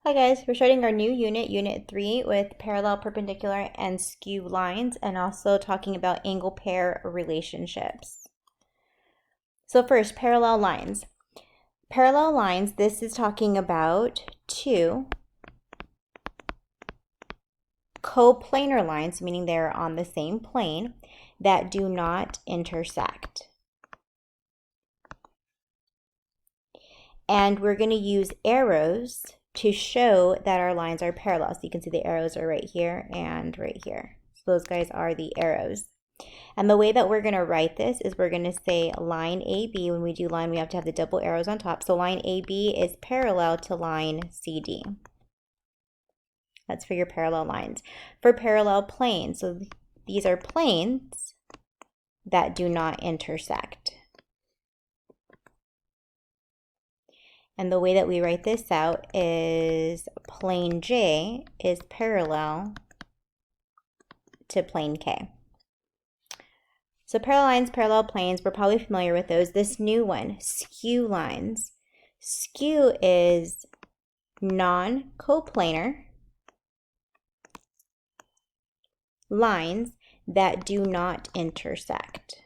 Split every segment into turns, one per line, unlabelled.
Hi guys, we're starting our new unit, Unit 3, with parallel, perpendicular, and skew lines, and also talking about angle pair relationships. So first, parallel lines. Parallel lines, this is talking about two coplanar lines, meaning they're on the same plane, that do not intersect. And we're going to use arrows to show that our lines are parallel. So you can see the arrows are right here and right here. So those guys are the arrows. And the way that we're going to write this is we're going to say line AB. When we do line, we have to have the double arrows on top. So line AB is parallel to line CD. That's for your parallel lines. For parallel planes, so these are planes that do not intersect. And the way that we write this out is plane J is parallel to plane K. So parallel lines, parallel planes, we're probably familiar with those. This new one, skew lines. Skew is non-coplanar lines that do not intersect.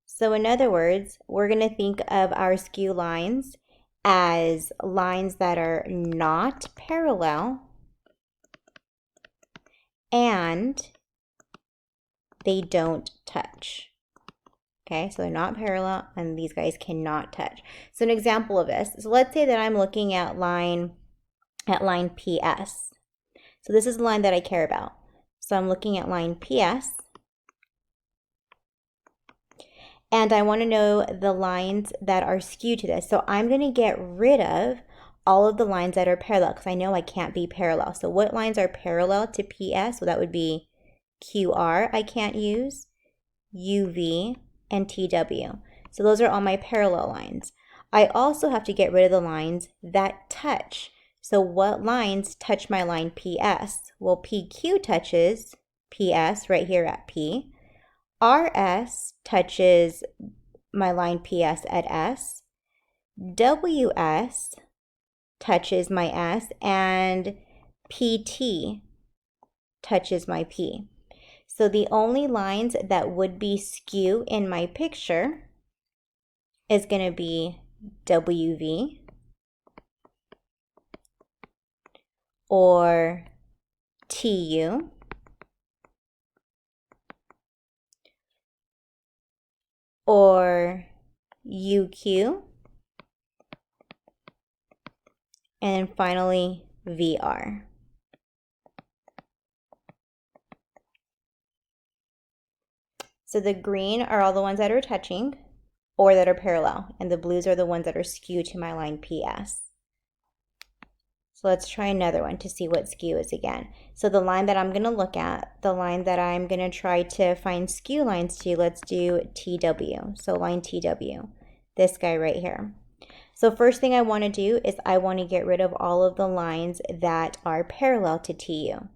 So in other words, we're going to think of our skew lines as lines that are not parallel and they don't touch. Okay, so they're not parallel and these guys cannot touch. So an example of this, so let's say that I'm looking at line PS. So this is the line that I care about. So I'm looking at line PS. And I want to know the lines that are skewed to this. So I'm going to get rid of all of the lines that are parallel because I know I can't be parallel. So what lines are parallel to PS? So that would be QR I can't use, UV, and TW. So those are all my parallel lines. I also have to get rid of the lines that touch. So what lines touch my line PS? Well, PQ touches PS right here at P. RS touches my line PS at S. WS touches my S, and PT touches my P. So the only lines that would be skew in my picture is going to be WV or TU or UQ, and then finally VR. So the green are all the ones that are touching or that are parallel, and the blues are the ones that are skewed to my line PS. So let's try another one to see what skew is again. So the line that I'm going to look at, the line that I'm going to try to find skew lines to, let's do TW. So line TW, this guy right here. So first thing I want to do is I want to get rid of all of the lines that are parallel to TU.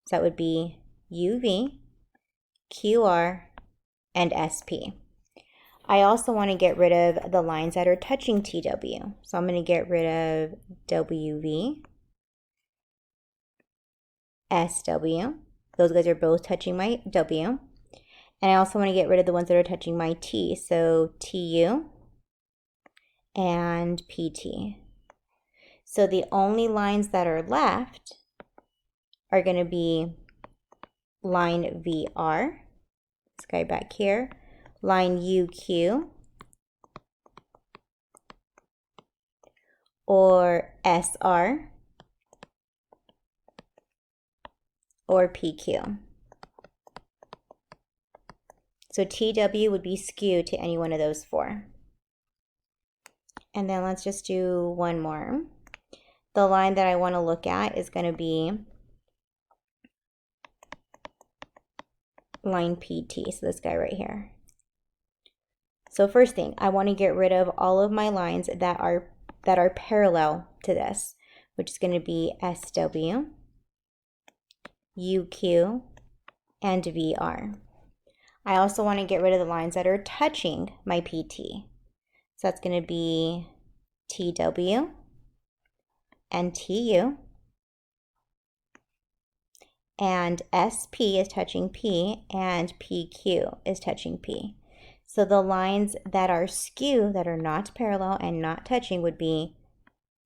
So that would be UV, QR, and SP. I also want to get rid of the lines that are touching TW. So I'm going to get rid of WV, SW. Those guys are both touching my W. And I also want to get rid of the ones that are touching my T. So TU and PT. So the only lines that are left are going to be line VR, this guy back here, line UQ, or SR, or PQ. So TW would be skewed to any one of those four. And then let's just do one more. The line that I want to look at is going to be line PT, so this guy right here. So first thing, I want to get rid of all of my lines that are parallel to this, which is going to be SW, UQ, and VR. I also want to get rid of the lines that are touching my PT. So that's going to be TW, and TU. And SP is touching P, and PQ is touching P. So the lines that are skew, that are not parallel and not touching, would be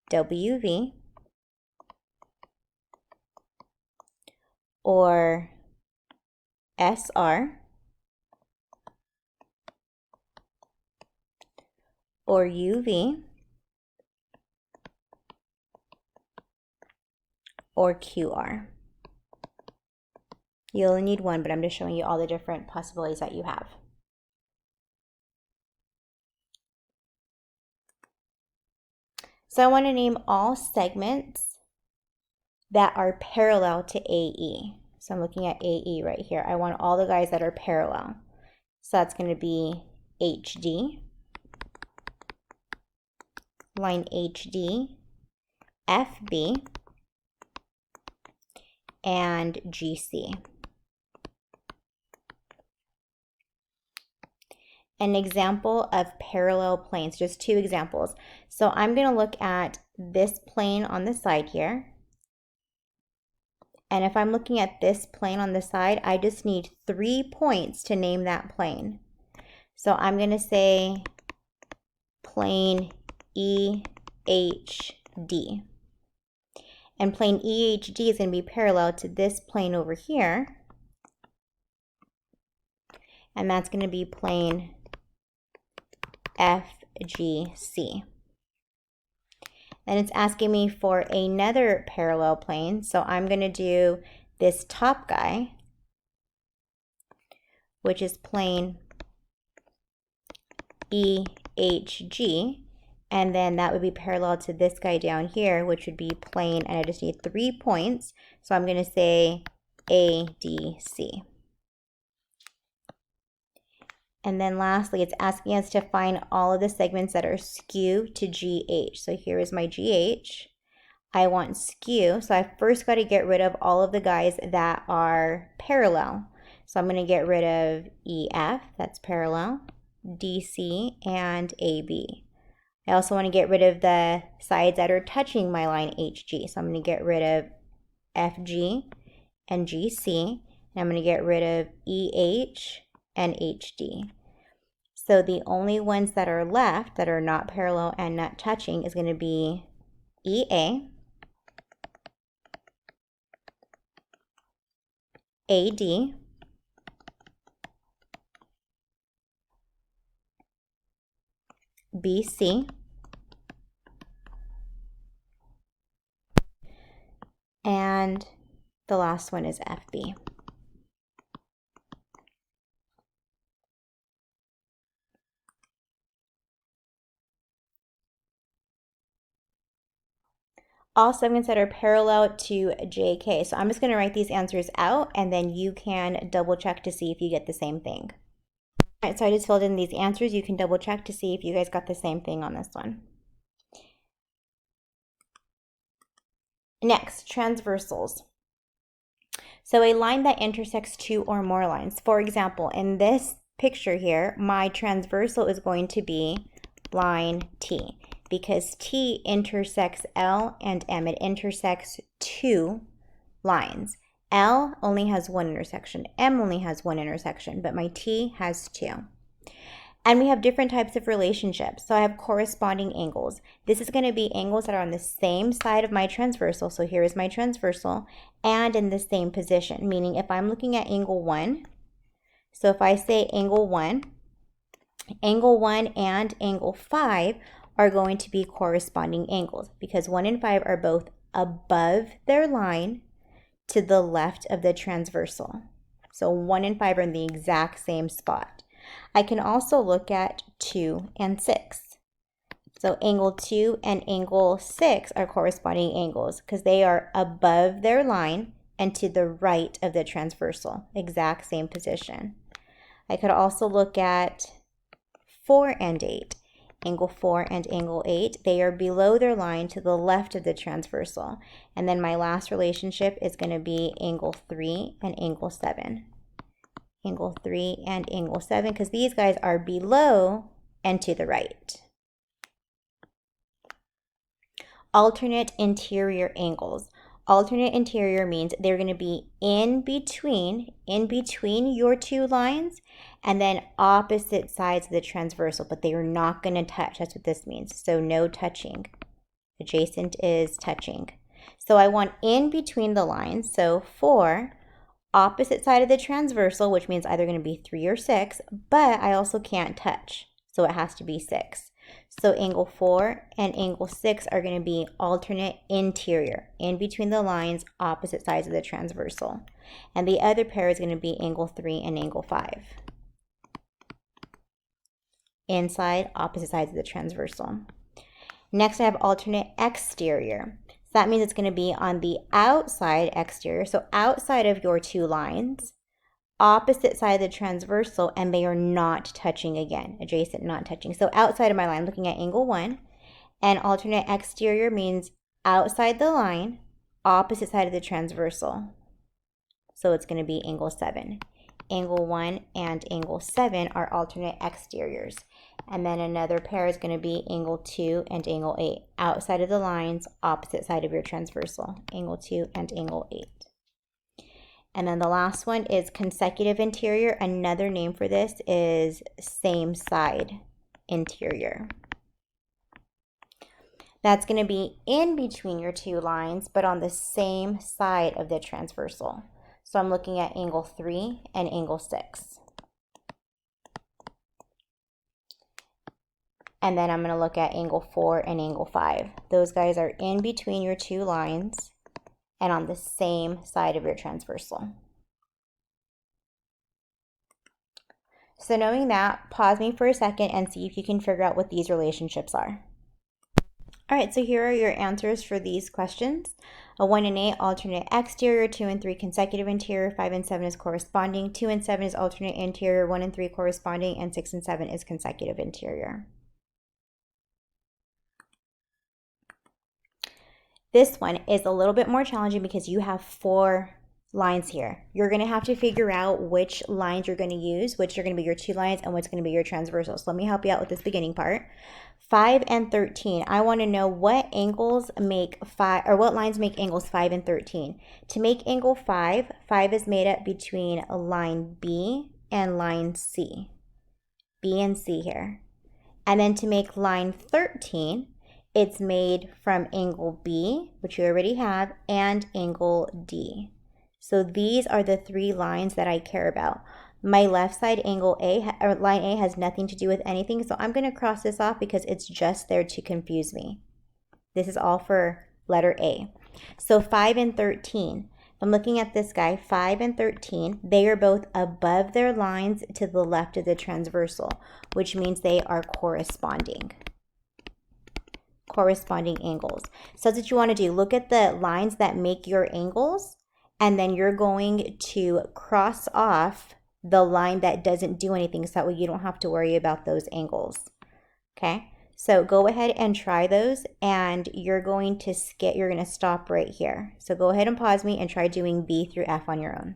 WV, or SR, or UV, or QR. You only need one, but I'm just showing you all the different possibilities that you have. So I want to name all segments that are parallel to AE. So I'm looking at AE right here. I want all the guys that are parallel. So that's going to be HD, line HD, FB, and GC. An example of parallel planes, just two examples. So I'm going to look at this plane on the side here. And if I'm looking at this plane on the side, I just need 3 points to name that plane. So I'm going to say plane EHD. And plane EHD is going to be parallel to this plane over here. And that's going to be plane FGC. And it's asking me for another parallel plane. So I'm going to do this top guy, which is plane EHG. And then that would be parallel to this guy down here, which would be plane, and I just need 3 points. So I'm going to say ADC. And then lastly, it's asking us to find all of the segments that are skew to GH. So here is my GH. I want skew. So I first got to get rid of all of the guys that are parallel. So I'm going to get rid of EF, that's parallel, DC, and AB. I also want to get rid of the sides that are touching my line HG. So I'm going to get rid of FG and GC. And I'm going to get rid of EH and HD. So the only ones that are left that are not parallel and not touching is going to be EA, AD, BC, and the last one is FB. All segments that are parallel to JK. So I'm just going to write these answers out, and then you can double check to see if you get the same thing. All right, so I just filled in these answers. You can double check to see if you guys got the same thing on this one. Next, transversals. So a line that intersects 2 or more lines. For example, in this picture here, my transversal is going to be line T, because T intersects L and M. It intersects 2 lines. L only has 1 intersection. M only has 1 intersection, but my T has 2. And we have different types of relationships. So I have corresponding angles. This is going to be angles that are on the same side of my transversal. So here is my transversal, and in the same position, meaning if I'm looking at angle 1, so if I say angle 1 and angle 5 are going to be corresponding angles, because 1 and 5 are both above their line to the left of the transversal. So 1 and 5 are in the exact same spot. I can also look at 2 and 6. So angle 2 and angle 6 are corresponding angles because they are above their line and to the right of the transversal, exact same position. I could also look at 4 and 8. Angle 4 and angle 8, they are below their line to the left of the transversal. And then my last relationship is going to be angle 3 and angle 7. Angle 3 and angle 7, because these guys are below and to the right. alternate interior angles. Alternate interior means they're going to be in between your two lines and then opposite sides of the transversal, but they are not going to touch. That's what this means. So no touching. Adjacent is touching. So I want in between the lines. So 4, opposite side of the transversal, which means either going to be 3 or 6, but I also can't touch. So it has to be 6. So angle 4 and angle 6 are going to be alternate interior, in between the lines, opposite sides of the transversal. And the other pair is going to be angle 3 and angle 5. Inside, opposite sides of the transversal. Next, I have alternate exterior. So that means it's going to be on the outside exterior, so outside of your two lines, opposite side of the transversal, and they are not touching again. Adjacent, not touching. So outside of my line, looking at angle 1, and alternate exterior means outside the line, opposite side of the transversal. So it's going to be angle 7. Angle 1 and angle 7 are alternate exteriors. And then another pair is going to be angle 2 and angle 8. Outside of the lines, opposite side of your transversal. Angle 2 and angle 8. And then the last one is consecutive interior. Another name for this is same side interior. That's going to be in between your two lines, but on the same side of the transversal. So I'm looking at angle 3 and angle 6. And then I'm going to look at angle 4 and angle 5. Those guys are in between your two lines and on the same side of your transversal. So knowing that, pause me for a second and see if you can figure out what these relationships are. All right, so here are your answers for these questions. A 1 and 8, alternate exterior. 2 and 3, consecutive interior. 5 and 7 is corresponding. 2 and 7 is alternate interior. 1 and 3, corresponding. And 6 and 7 is consecutive interior. This one is a little bit more challenging because you have 4 lines here. You're going to have to figure out which lines you're going to use, which are going to be your 2 lines and what's going to be your transversal. So let me help you out with this beginning part. 5 and 13. I want to know what angles make 5, or what lines make angles 5 and 13. To make angle 5, 5 is made up between line B and line C. B and C here. And then to make line 13, it's made from angle B, which you already have, and angle D. So these are the 3 lines that I care about. My left side angle A, or line A, has nothing to do with anything, so I'm going to cross this off because it's just there to confuse me. This is all for letter A. So 5 and 13. I'm looking at this guy, 5 and 13. They are both above their lines to the left of the transversal, which means they are corresponding angles. So that's what you want to do. Look at the lines that make your angles, and then you're going to cross off the line that doesn't do anything, so that way you don't have to worry about those angles. Okay, so go ahead and try those, and you're going to stop right here. So go ahead and pause me and try doing B through F on your own.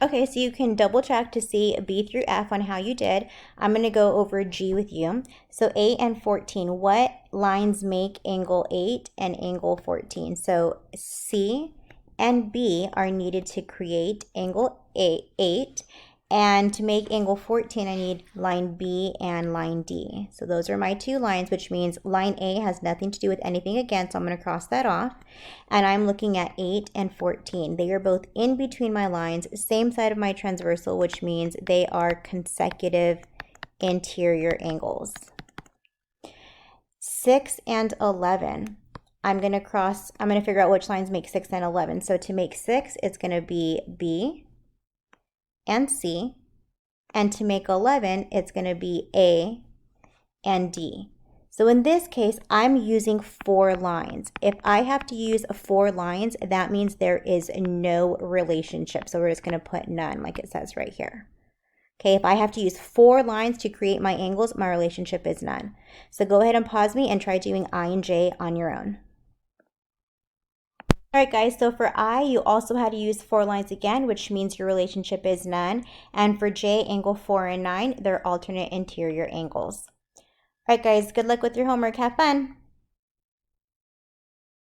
Okay, so you can double check to see B through F on how you did. I'm going to go over G with you. So 8 and 14, what lines make angle 8 and angle 14? So C and B are needed to create angle 8, and to make angle 14, I need line B and line D. So those are my 2 lines, which means line A has nothing to do with anything again, so I'm going to cross that off. And I'm looking at 8 and 14. They are both in between my lines, same side of my transversal, which means they are consecutive interior angles. 6 and 11. I'm going to figure out which lines make 6 and 11. So to make 6, it's going to be B and C. And to make 11, it's going to be A and D. So in this case, I'm using 4 lines. If I have to use 4 lines, that means there is no relationship. So we're just going to put none, like it says right here. Okay, if I have to use 4 lines to create my angles, my relationship is none. So go ahead and pause me and try doing I and J on your own. All right, guys, so for I, you also had to use 4 lines again, which means your relationship is none. And for J, angle 4 and 9, they're alternate interior angles. All right, guys, good luck with your homework. Have fun.